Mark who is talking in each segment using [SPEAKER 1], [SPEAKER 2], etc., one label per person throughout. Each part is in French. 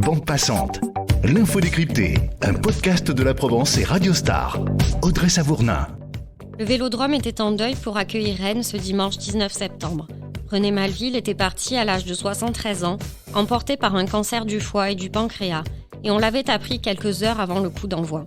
[SPEAKER 1] Bande passante, l'info décryptée, un podcast de la Provence et Radio Star. Audrey Savournin.
[SPEAKER 2] Le Vélodrome était en deuil pour accueillir Rennes ce dimanche 19 septembre. René Malville était parti à l'âge de 73 ans, emporté par un cancer du foie et du pancréas, et on l'avait appris quelques heures avant le coup d'envoi.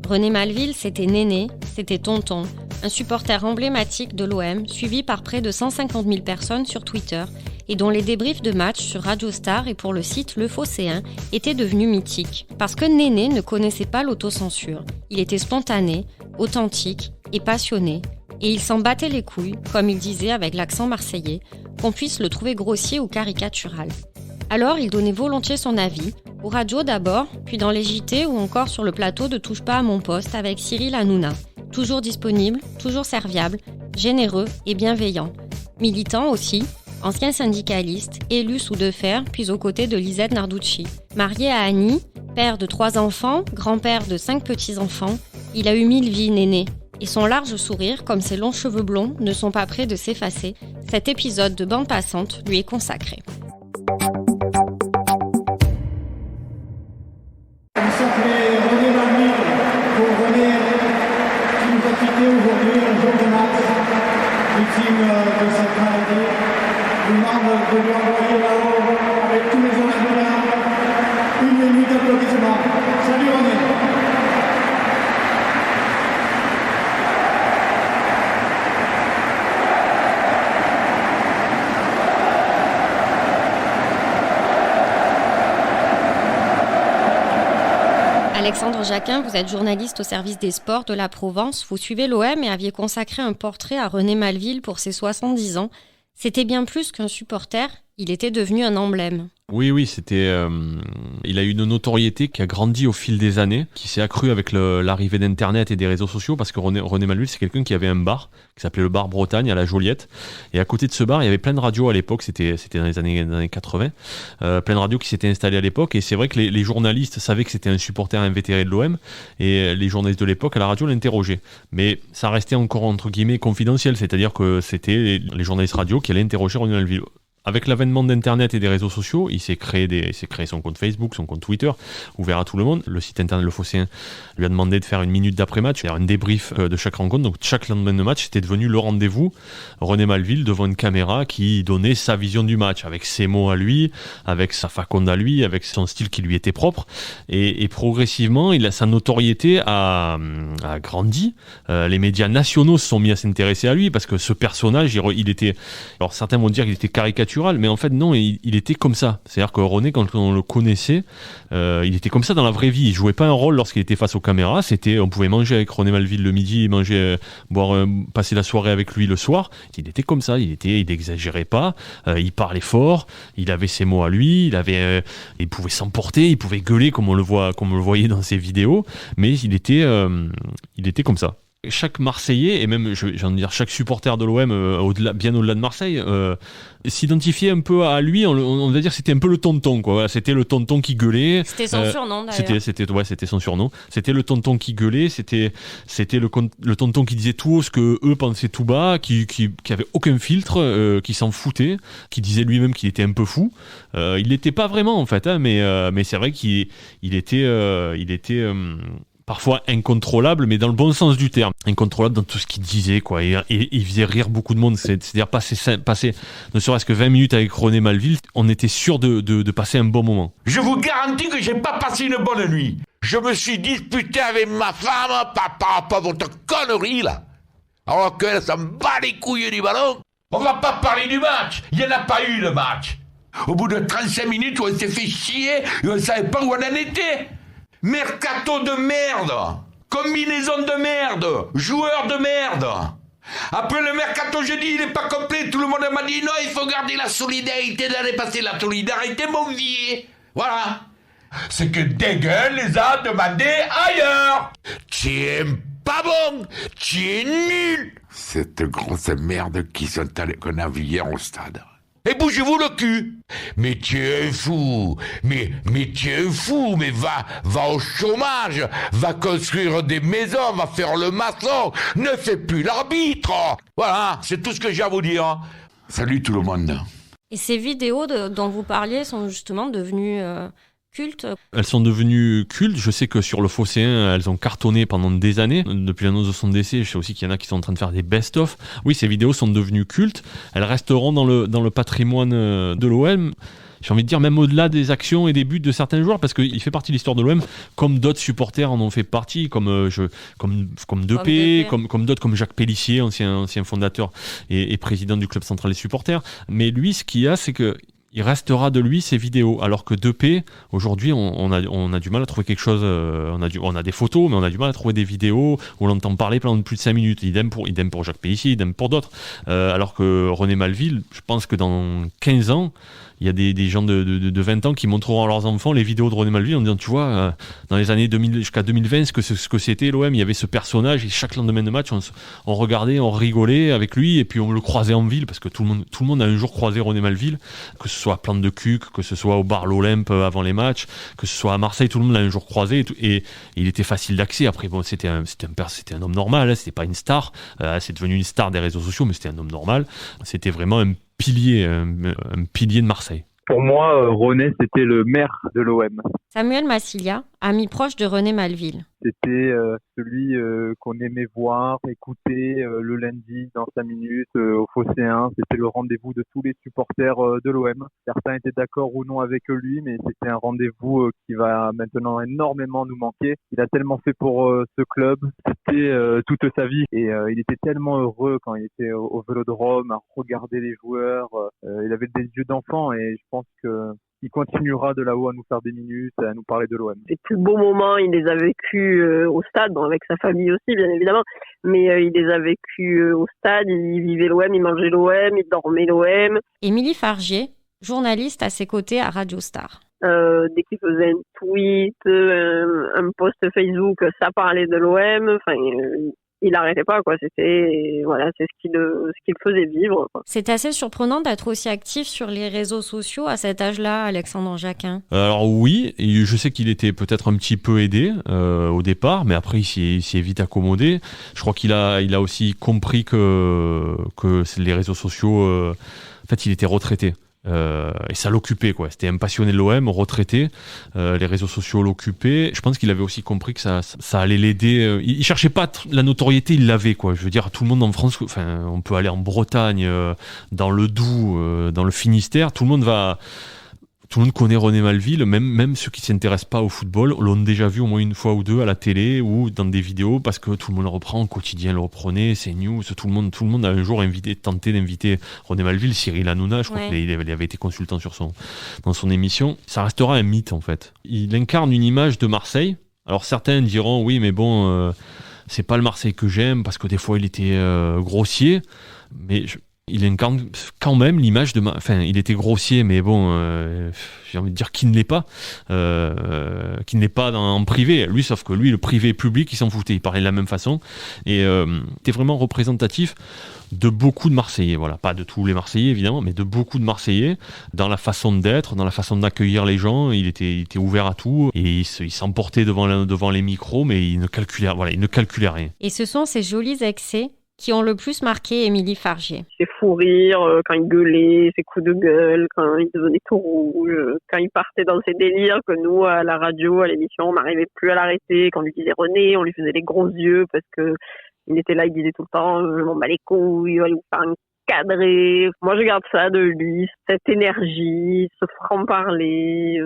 [SPEAKER 2] René Malville, c'était Néné, c'était Tonton, un supporter emblématique de l'OM, suivi par près de 150 000 personnes sur Twitter, et dont les débriefs de match sur Radio Star et pour le site Le Phocéen étaient devenus mythiques. Parce que Néné ne connaissait pas l'autocensure. Il était spontané, authentique et passionné, et il s'en battait les couilles, comme il disait avec l'accent marseillais, qu'on puisse le trouver grossier ou caricatural. Alors il donnait volontiers son avis, aux radios d'abord, puis dans les JT ou encore sur le plateau de Touche pas à mon poste avec Cyril Hanouna. Toujours disponible, toujours serviable, généreux et bienveillant. Militant aussi, ancien syndicaliste, élu sous deux fers, puis aux côtés de Lisette Narducci. Marié à Annie, père de 3 enfants, grand-père de 5 petits-enfants, il a eu 1000 vies, Néné. Et son large sourire, comme ses longs cheveux blonds, ne sont pas près de s'effacer. Cet épisode de Bande passante lui est consacré.
[SPEAKER 3] René Malville, pour René, qui nous a quittés aujourd'hui, un jour de match, victime de cette maladie. Je vous demande de lui envoyer là-haut, avec tous les Olympiens, une minute d'applaudissement. Salut René.
[SPEAKER 2] Alexandre Jacquin, vous êtes journaliste au service des sports de la Provence. Vous suivez l'OM et aviez consacré un portrait à René Malville pour ses 70 ans. C'était bien plus qu'un supporter, il était devenu un emblème.
[SPEAKER 4] Oui, c'était. Il a eu une notoriété qui a grandi au fil des années, qui s'est accrue avec l'arrivée d'Internet et des réseaux sociaux, parce que René Malville, c'est quelqu'un qui avait un bar qui s'appelait le bar Bretagne à la Joliette, et à côté de ce bar, il y avait plein de radios à l'époque. C'était dans les années 80, plein de radios qui s'étaient installées à l'époque, et c'est vrai que les journalistes savaient que c'était un supporter invétéré de l'OM, et les journalistes de l'époque à la radio l'interrogeaient. Mais ça restait encore entre guillemets confidentiel, c'est-à-dire que c'était les journalistes radio qui allaient interroger René Malville. Avec l'avènement d'Internet et des réseaux sociaux, il s'est créé son compte Facebook, son compte Twitter, ouvert à tout le monde. Le site internet Le Phocéen lui a demandé de faire une minute d'après-match, c'est-à-dire un débrief de chaque rencontre. Donc chaque lendemain de match, c'était devenu le rendez-vous. René Malville devant une caméra qui donnait sa vision du match, avec ses mots à lui, avec sa faconde à lui, avec son style qui lui était propre. Et progressivement, sa notoriété a grandi. Les médias nationaux se sont mis à s'intéresser à lui, parce que ce personnage, il était... Alors certains vont dire qu'il était caricatural, mais en fait non, il était comme ça. C'est-à-dire que René, quand on le connaissait, il était comme ça dans la vraie vie. Il jouait pas un rôle lorsqu'il était face aux caméras. On pouvait manger avec René Malville le midi, passer la soirée avec lui le soir. Il était comme ça. Il n'exagérait pas. Il parlait fort. Il avait ses mots à lui. Il pouvait s'emporter. Il pouvait gueuler comme on le voyait dans ses vidéos. Mais il était comme ça. Chaque Marseillais, et même j'ai envie de dire chaque supporter de l'OM, bien au-delà de Marseille, s'identifiait un peu à lui. On va dire que c'était un peu le tonton, quoi. Voilà, c'était le tonton qui gueulait.
[SPEAKER 2] C'était son surnom d'ailleurs.
[SPEAKER 4] C'était son surnom. C'était le tonton qui gueulait. C'était le tonton qui disait tout haut ce que eux pensaient tout bas, qui avait aucun filtre, qui s'en foutait, qui disait lui-même qu'il était un peu fou. Il l'était pas vraiment en fait, hein, mais c'est vrai qu'il était parfois incontrôlable, mais dans le bon sens du terme. Incontrôlable dans tout ce qu'il disait, quoi. Et il faisait rire beaucoup de monde. C'est-à-dire passer ne serait-ce que 20 minutes avec René Malville, on était sûr de passer un bon moment.
[SPEAKER 5] Je vous garantis que j'ai pas passé une bonne nuit. Je me suis disputé avec ma femme par rapport à votre connerie, là. Alors qu'elle s'en bat les couilles du ballon. On va pas parler du match. Il y en a pas eu, le match. Au bout de 35 minutes, on s'est fait chier et on savait pas où on en était. Mercato de merde, combinaison de merde, joueur de merde. Après le mercato, je dis il n'est pas complet, tout le monde m'a dit non, il faut garder la solidarité l'année passée, la solidarité mon vieux. Voilà. C'est que Degen les a demandés ailleurs. Tu es pas bon, tu es nul. Cette grosse merde qu'on a vu hier au stade. Et bougez-vous le cul. Mais tu es fou. Mais tu es fou. Mais va au chômage. Va construire des maisons. Va faire le maçon. Ne fais plus l'arbitre. Voilà, c'est tout ce que j'ai à vous dire. Salut tout le monde.
[SPEAKER 2] Et ces vidéos dont vous parliez sont justement devenues cultes?
[SPEAKER 4] Elles sont devenues cultes. Je sais que sur le Phocéen, elles ont cartonné pendant des années. Depuis l'annonce de son décès, je sais aussi qu'il y en a qui sont en train de faire des best-of. Oui, ces vidéos sont devenues cultes. Elles resteront dans le patrimoine de l'OM. J'ai envie de dire même au-delà des actions et des buts de certains joueurs, parce qu'il fait partie de l'histoire de l'OM, comme d'autres supporters en ont fait partie, comme Depay, comme d'autres, comme Jacques Pélissier, ancien fondateur et président du club central des supporters. Mais lui, ce qu'il y a, c'est que il restera de lui ces vidéos, alors que Depay, aujourd'hui, on a du mal à trouver quelque chose. On a des photos, mais on a du mal à trouver des vidéos où l'on entend parler pendant plus de 5 minutes. Idem pour Jacques Pélissier, idem pour d'autres. Alors que René Malville, je pense que dans 15 ans, il y a des gens de 20 ans qui montreront à leurs enfants les vidéos de René Malville en disant, tu vois, dans les années 2000 jusqu'à 2020, ce que c'était l'OM, il y avait ce personnage et chaque lendemain de match, on regardait, on rigolait avec lui et puis on le croisait en ville parce que tout le monde a un jour croisé René Malville, que ce soit à Plante de Cuc, que ce soit au bar l'Olympe avant les matchs, que ce soit à Marseille, tout le monde l'a un jour croisé et il était facile d'accès. Après, bon, c'était un homme normal, hein, c'était pas une star, c'est devenu une star des réseaux sociaux, mais c'était un homme normal. C'était vraiment un pilier de Marseille.
[SPEAKER 6] Pour moi, René, c'était le maire de l'OM.
[SPEAKER 2] Samuel Massilia, ami proche de René Malville.
[SPEAKER 6] C'était celui qu'on aimait voir, écouter le lundi dans 5 minutes au Phocéen. C'était le rendez-vous de tous les supporters de l'OM. Certains étaient d'accord ou non avec lui, mais c'était un rendez-vous qui va maintenant énormément nous manquer. Il a tellement fait pour ce club. C'était toute sa vie et il était tellement heureux quand il était au Vélodrome à regarder les joueurs. Il avait des yeux d'enfant et je pense que il continuera de là-haut à nous faire des minutes, à nous parler de l'OM.
[SPEAKER 7] Les plus beaux moments, il les a vécus au stade, bon, avec sa famille aussi, bien évidemment, mais il les a vécus au stade, il vivait l'OM, il mangeait l'OM, il dormait l'OM.
[SPEAKER 2] Émilie Fargier, journaliste à ses côtés à Radio Star.
[SPEAKER 7] Dès qu'il faisait un tweet, un post Facebook, ça parlait de l'OM, enfin... il n'arrêtait pas, quoi. C'est ce qui le faisait vivre, quoi.
[SPEAKER 2] C'est assez surprenant d'être aussi actif sur les réseaux sociaux à cet âge-là, Alexandre Jacquin.
[SPEAKER 4] Alors oui, et je sais qu'il était peut-être un petit peu aidé au départ, mais après il s'y est vite accommodé. Je crois qu'il a aussi compris que les réseaux sociaux, en fait, il était retraité. Et ça l'occupait, quoi. C'était un passionné de l'OM, retraité. Les réseaux sociaux l'occupaient. Je pense qu'il avait aussi compris que ça allait l'aider. Il cherchait pas la notoriété, il l'avait, quoi. Je veux dire, tout le monde en France, enfin, on peut aller en Bretagne, dans le Doubs, dans le Finistère, tout le monde connaît René Malville, même ceux qui ne s'intéressent pas au football l'ont déjà vu au moins une fois ou deux à la télé ou dans des vidéos parce que tout le monde le reprend, au quotidien le reprenait, c'est news, tout le monde a un jour tenté d'inviter René Malville, Cyril Hanouna, je crois qu'il avait été consultant dans son émission. Ça restera un mythe en fait. Il incarne une image de Marseille. Alors certains diront oui mais bon, c'est pas le Marseille que j'aime parce que des fois il était grossier, mais il incarne quand même l'image de... Enfin, il était grossier, mais bon, j'ai envie de dire qu'il ne l'est pas. Qu'il ne l'est pas en privé. Lui, sauf que lui, le privé et public, il s'en foutait. Il parlait de la même façon. Et était vraiment représentatif de beaucoup de Marseillais. Voilà, pas de tous les Marseillais, évidemment, mais de beaucoup de Marseillais. Dans la façon d'être, dans la façon d'accueillir les gens. Il était ouvert à tout. Et il s'emportait devant les micros, mais il ne calculait rien.
[SPEAKER 2] Et ce sont ces jolis excès qui ont le plus marqué Émilie Fargier.
[SPEAKER 7] Ses fous rires, quand il gueulait, ses coups de gueule, quand il devenait tout rouge, quand il partait dans ses délires, que nous, à la radio, à l'émission, on n'arrivait plus à l'arrêter. Quand on lui disait René, on lui faisait les gros yeux parce que il était là, il disait tout le temps, je m'en bats les couilles, il va nous faire un cadré. Moi, je garde ça de lui, cette énergie, ce franc-parler.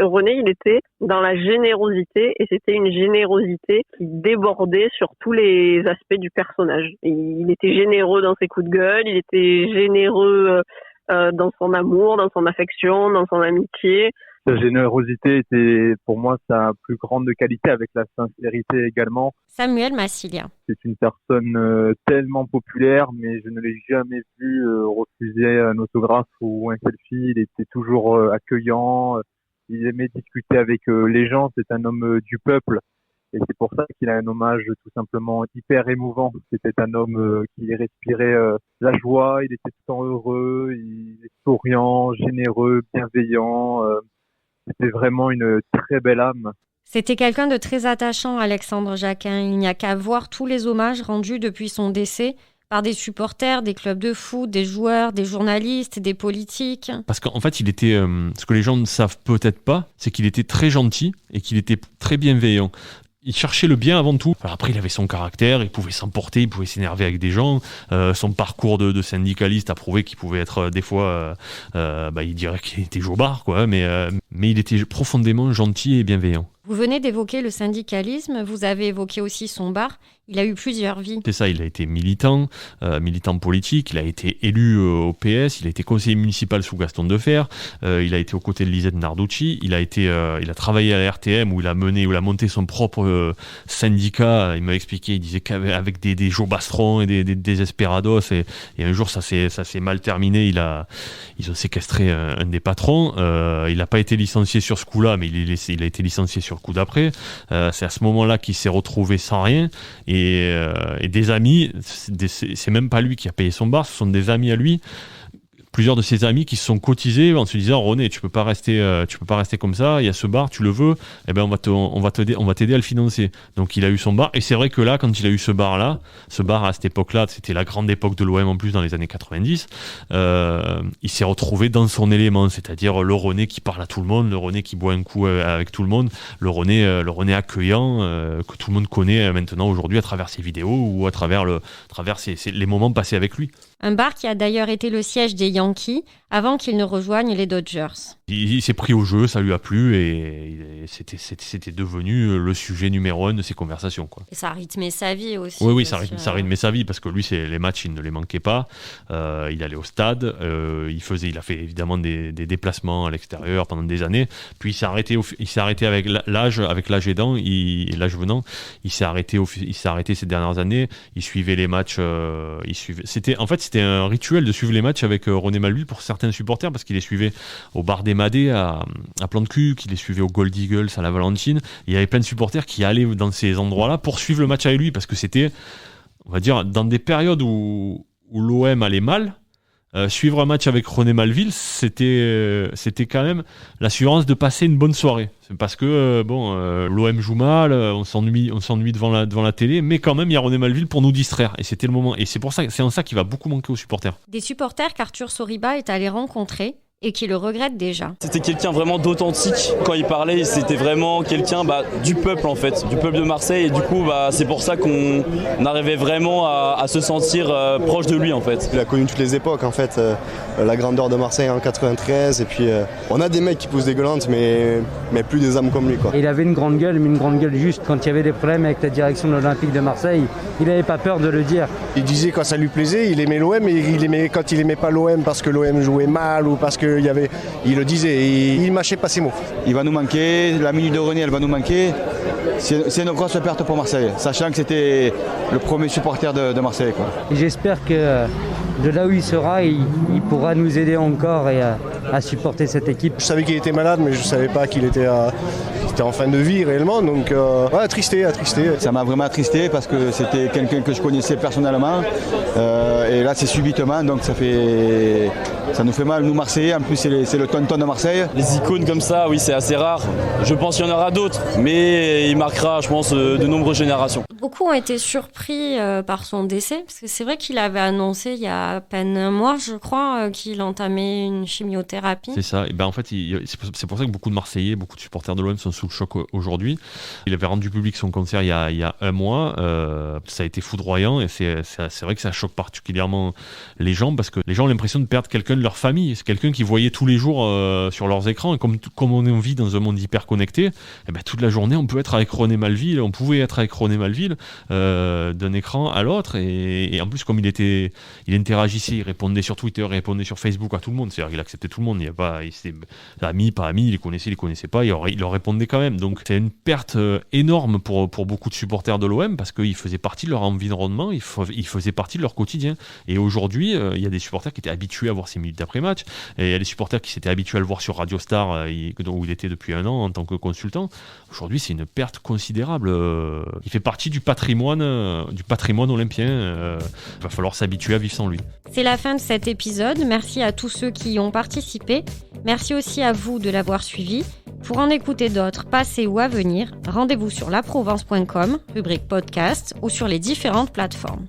[SPEAKER 7] René, il était dans la générosité et c'était une générosité qui débordait sur tous les aspects du personnage. Et il était généreux dans ses coups de gueule, il était généreux dans son amour, dans son affection, dans son amitié.
[SPEAKER 6] Sa générosité était pour moi sa plus grande qualité, avec la sincérité également.
[SPEAKER 2] Samuel Massilia.
[SPEAKER 6] C'est une personne tellement populaire, mais je ne l'ai jamais vu refuser un autographe ou un selfie. Il était toujours accueillant, il aimait discuter avec les gens, c'est un homme du peuple. Et c'est pour ça qu'il a un hommage tout simplement hyper émouvant. C'était un homme qui respirait la joie, il était tout le temps heureux, il est souriant, généreux, bienveillant. C'était vraiment une très belle âme.
[SPEAKER 2] C'était quelqu'un de très attachant, Alexandre Jacquin. Il n'y a qu'à voir tous les hommages rendus depuis son décès par des supporters, des clubs de foot, des joueurs, des journalistes, des politiques.
[SPEAKER 4] Parce qu'en fait, il était, ce que les gens ne savent peut-être pas, c'est qu'il était très gentil et qu'il était très bienveillant. Il cherchait le bien avant tout. Alors après, il avait son caractère, il pouvait s'emporter, il pouvait s'énerver avec des gens. Son parcours de syndicaliste a prouvé qu'il pouvait être des fois, il dirait qu'il était jobard, quoi. Mais il était profondément gentil et bienveillant.
[SPEAKER 2] Vous venez d'évoquer le syndicalisme, vous avez évoqué aussi son bar. Il a eu plusieurs vies.
[SPEAKER 4] C'est ça, il a été militant politique, il a été élu au PS, il a été conseiller municipal sous Gaston Defferre, il a été aux côtés de Lisette Narducci, il a travaillé à la RTM où il a monté son propre syndicat. Il m'a expliqué, il disait qu'avec des Joe Bastron et des Desperados, et un jour ça s'est mal terminé, ils ont séquestré un des patrons. Il n'a pas été licencié sur ce coup-là, mais il a été licencié sur le coup d'après. C'est à ce moment-là qu'il s'est retrouvé sans rien. Et des amis, c'est même pas lui qui a payé son bar, ce sont des amis à lui, plusieurs de ses amis qui se sont cotisés en se disant René, tu peux pas rester comme ça, il y a ce bar, tu le veux, eh ben on va t'aider à le financer. Donc il a eu son bar, et c'est vrai que là, quand il a eu ce bar à cette époque-là, c'était la grande époque de l'OM en plus dans les années 90, il s'est retrouvé dans son élément, c'est-à-dire le René qui parle à tout le monde, le René qui boit un coup avec tout le monde, le René accueillant que tout le monde connaît maintenant aujourd'hui à travers ses vidéos ou à travers les moments passés avec lui.
[SPEAKER 2] Un bar qui a d'ailleurs été le siège des Yankees avant qu'il ne rejoigne les Dodgers.
[SPEAKER 4] Il s'est pris au jeu, ça lui a plu et c'était devenu le sujet numéro 1 de ses conversations, quoi.
[SPEAKER 2] Et ça a rythmé sa vie aussi.
[SPEAKER 4] Oui, ça rythmait sa vie parce que lui, les matchs, il ne les manquait pas. Il allait au stade, il a fait évidemment des déplacements à l'extérieur pendant des années. Puis il s'est arrêté avec l'âge aidant, l'âge venant. Il s'est arrêté ces dernières années. Il suivait les matchs. C'était un rituel de suivre les matchs avec René Malville pour certains supporters parce qu'il les suivait au bar des Madés à Plan de Cul, qu'il les suivait au Gold Eagles à la Valentine. Il y avait plein de supporters qui allaient dans ces endroits-là pour suivre le match avec lui parce que c'était, on va dire, dans des périodes où l'OM allait mal, suivre un match avec René Malville, c'était quand même l'assurance de passer une bonne soirée. C'est parce que l'OM joue mal, on s'ennuie devant la télé, mais quand même il y a René Malville pour nous distraire. Et c'était le moment. Et c'est en ça qu'il va beaucoup manquer aux supporters.
[SPEAKER 2] Des supporters qu'Arthur Soriba est allé rencontrer et qui le regrette déjà.
[SPEAKER 8] C'était quelqu'un vraiment d'authentique. Quand il parlait, c'était vraiment quelqu'un du peuple en fait, du peuple de Marseille. Et du coup, c'est pour ça qu'on arrivait vraiment à se sentir proche de lui en fait.
[SPEAKER 9] Il a connu toutes les époques en fait, la grandeur de Marseille en 93. Et puis on a des mecs qui poussent des gueulantes, mais plus des âmes comme lui, quoi.
[SPEAKER 10] Il avait une grande gueule, mais une grande gueule juste. Quand il y avait des problèmes avec la direction de l'Olympique de Marseille, il n'avait pas peur de le dire.
[SPEAKER 11] Il disait quand ça lui plaisait, il aimait l'OM, et quand il aimait pas l'OM parce que l'OM jouait mal ou parce que il le disait, il mâchait pas ses mots.
[SPEAKER 12] Il va nous manquer, la minute de René, elle va nous manquer. C'est une grosse perte pour Marseille, sachant que c'était le premier supporter de Marseille, quoi.
[SPEAKER 10] Et j'espère que de là où il sera, il pourra nous aider encore et à supporter cette équipe.
[SPEAKER 11] Je savais qu'il était malade, mais je savais pas qu'il était en fin de vie réellement, donc attristé.
[SPEAKER 12] Ça m'a vraiment attristé parce que c'était quelqu'un que je connaissais personnellement, et là c'est subitement, donc ça nous fait mal, nous Marseillais. En plus c'est le tonton de Marseille.
[SPEAKER 8] Les icônes comme ça, oui, c'est assez rare. Je pense qu'il y en aura d'autres, mais il marquera, je pense, de nombreuses générations.
[SPEAKER 2] Beaucoup ont été surpris par son décès, parce que c'est vrai qu'il avait annoncé il y a à peine un mois, je crois, qu'il entamait une chimiothérapie.
[SPEAKER 4] C'est ça. Et en fait, c'est pour ça que beaucoup de Marseillais, beaucoup de supporters de l'OM sont sous le choc aujourd'hui. Il avait rendu public son concert il y a un mois. Ça a été foudroyant et c'est vrai que ça choque particulièrement les gens parce que les gens ont l'impression de perdre quelqu'un de leur famille. C'est quelqu'un qu'ils voyaient tous les jours sur leurs écrans. Et comme on vit dans un monde hyper connecté, toute la journée on pouvait être avec René Malville d'un écran à l'autre. Et en plus, comme il interagissait, il répondait sur Twitter, il répondait sur Facebook à tout le monde. C'est-à-dire qu'il acceptait tout le monde. Il était ami, pas ami, il les connaissait pas, il leur répondait quand même. Donc c'est une perte énorme pour beaucoup de supporters de l'OM parce qu'il faisait partie de leur environnement, il faisait partie de leur quotidien. Et aujourd'hui, il y a des supporters qui étaient habitués à voir ces minutes d'après-match, et il y a des supporters qui s'étaient habitués à le voir sur Radio Star, où il était depuis un an en tant que consultant. Aujourd'hui, c'est une perte considérable. Il fait partie du patrimoine olympien. Il va falloir s'habituer à vivre sans lui.
[SPEAKER 2] C'est la fin de cet épisode. Merci à tous ceux qui y ont participé. Merci aussi à vous de l'avoir suivi. Pour en écouter d'autres, passés ou à venir, rendez-vous sur laprovence.com, rubrique podcast, ou sur les différentes plateformes.